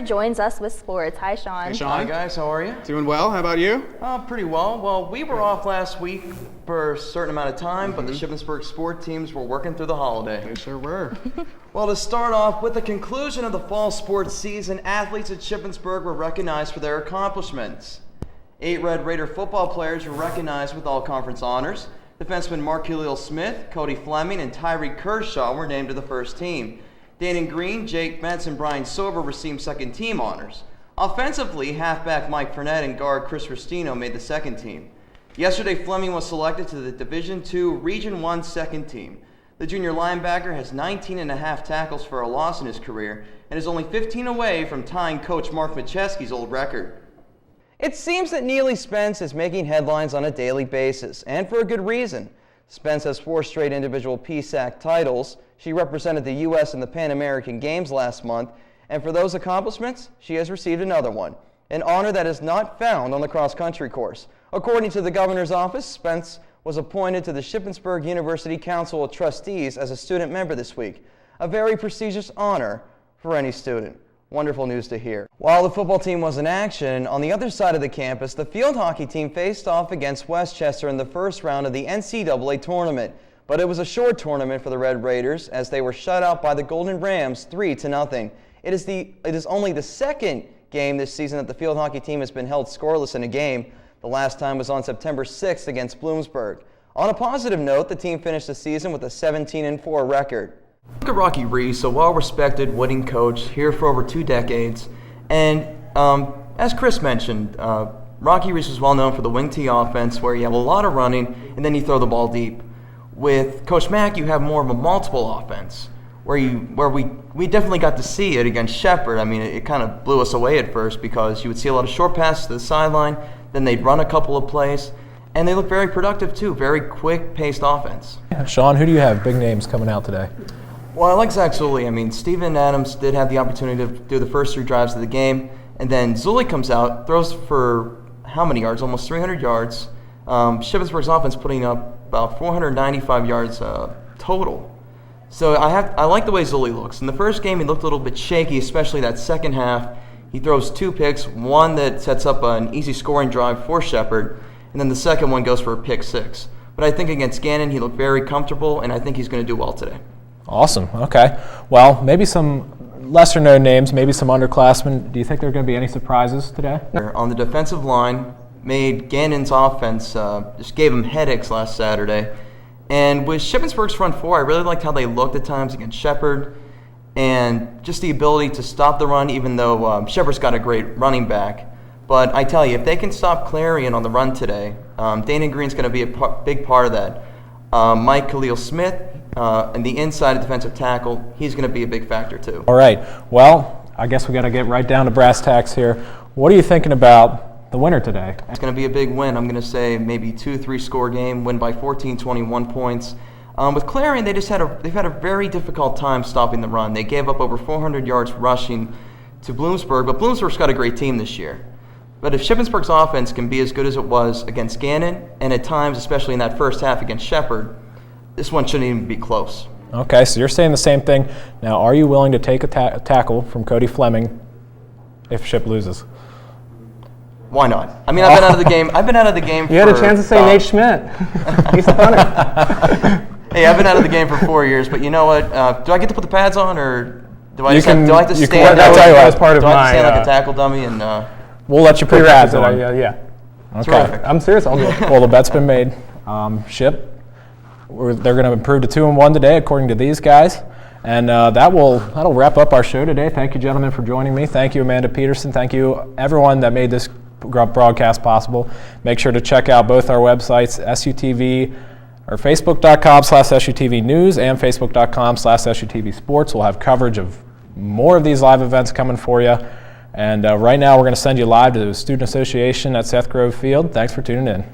Joins us with sports. Hi, Sean. Hey, Sean. Hi, guys. How are you? Doing well. How about you? Pretty well. Well, we were off last week for a certain amount of time, but the Shippensburg sport teams were working through the holiday. They sure were. Well, to start off, with the conclusion of the fall sports season, athletes at Shippensburg were recognized for their accomplishments. 8 Red Raider football players were recognized with all-conference honors. Defenseman Mark Smith, Cody Fleming, and Tyree Kershaw were named to the first team. Danon Green, Jake Metz, and Brian Silver received second-team honors. Offensively, halfback Mike Fournette and guard Chris Restino made the second team. Yesterday, Fleming was selected to the Division II Region I second team. The junior linebacker has 19.5 tackles for a loss in his career and is only 15 away from tying coach Mark Macheski's old record. It seems that Neely Spence is making headlines on a daily basis, and for a good reason. Spence has 4 straight individual PSAC titles. She represented the U.S. in the Pan American Games last month, and for those accomplishments, she has received another one, an honor that is not found on the cross-country course. According to the governor's office, Spence was appointed to the Shippensburg University Council of Trustees as a student member this week, a very prestigious honor for any student. Wonderful news to hear. While the football team was in action, on the other side of the campus, the field hockey team faced off against Westchester in the first round of the NCAA tournament. But it was a short tournament for the Red Raiders as they were shut out by the Golden Rams 3-0. It is only the second game this season that the field hockey team has been held scoreless in a game. The last time was on September 6th against Bloomsburg. On a positive note, the team finished the season with a 17-4 record. Look at Rocky Reese, a well-respected winning coach here for over 2 decades. And as Chris mentioned, Rocky Reese is well known for the wing tee offense where you have a lot of running and then you throw the ball deep. With Coach Mack, you have more of a multiple offense where we definitely got to see it against Shepherd. I mean, it kind of blew us away at first because you would see a lot of short passes to the sideline, then they'd run a couple of plays, and they look very productive too, very quick-paced offense. Sean, who do you have big names coming out today? Well, I like Zach Zulli. I mean, Steven Adams did have the opportunity to do the first 3 drives of the game, and then Zulli comes out, throws for how many yards? Almost 300 yards. Shippensburg's offense putting up about 495 yards total. So I like the way Zulli looks. In the first game, he looked a little bit shaky, especially that second half. He throws 2 picks, one that sets up an easy scoring drive for Shepherd, and then the second one goes for a pick 6. But I think against Gannon, he looked very comfortable, and I think he's going to do well today. Awesome. Okay. Well, maybe some lesser-known names, maybe some underclassmen. Do you think there are going to be any surprises today? On the defensive line, made Gannon's offense, just gave him headaches last Saturday. And with Shippensburg's front 4, I really liked how they looked at times against Shepherd and just the ability to stop the run, even though Shepherd's got a great running back. But I tell you, if they can stop Clarion on the run today, Danon Green's going to be a big part of that. Mike Smith, and the inside defensive tackle, he's going to be a big factor too. All right. Well, I guess we got to get right down to brass tacks here. What are you thinking about the winner today? It's going to be a big win. I'm going to say maybe 2-3 score game, win by 14, 21 points. With Clarion, they've had a very difficult time stopping the run. They gave up over 400 yards rushing to Bloomsburg, but Bloomsburg's got a great team this year. But if Shippensburg's offense can be as good as it was against Gannon, and at times, especially in that first half against Shepherd, this one shouldn't even be close. Okay, so you're saying the same thing. Now, are you willing to take a tackle from Cody Fleming if Ship loses? Why not? I mean, I've been out of the game. You had a chance to say Nate Schmidt. He's the punter. Hey, I've been out of the game for 4 years, but you know what? Do I get to put the pads on, or do I have to stand? That was part of do I my. have to stand like a tackle dummy and? We'll let you put pads on. Yeah. Okay. Terrific. I'm serious. I'll do it. Well, the bet's been made. Ship, they're going to improve to 2-1 today, according to these guys. And that'll wrap up our show today. Thank you, gentlemen, for joining me. Thank you, Amanda Peterson. Thank you, everyone that made this broadcast possible. Make sure to check out both our websites, SUTV, or Facebook.com/SUTV News and Facebook.com/SUTV Sports. We'll have coverage of more of these live events coming for you. And right now, we're going to send you live to the Student Association at Seth Grove Field. Thanks for tuning in.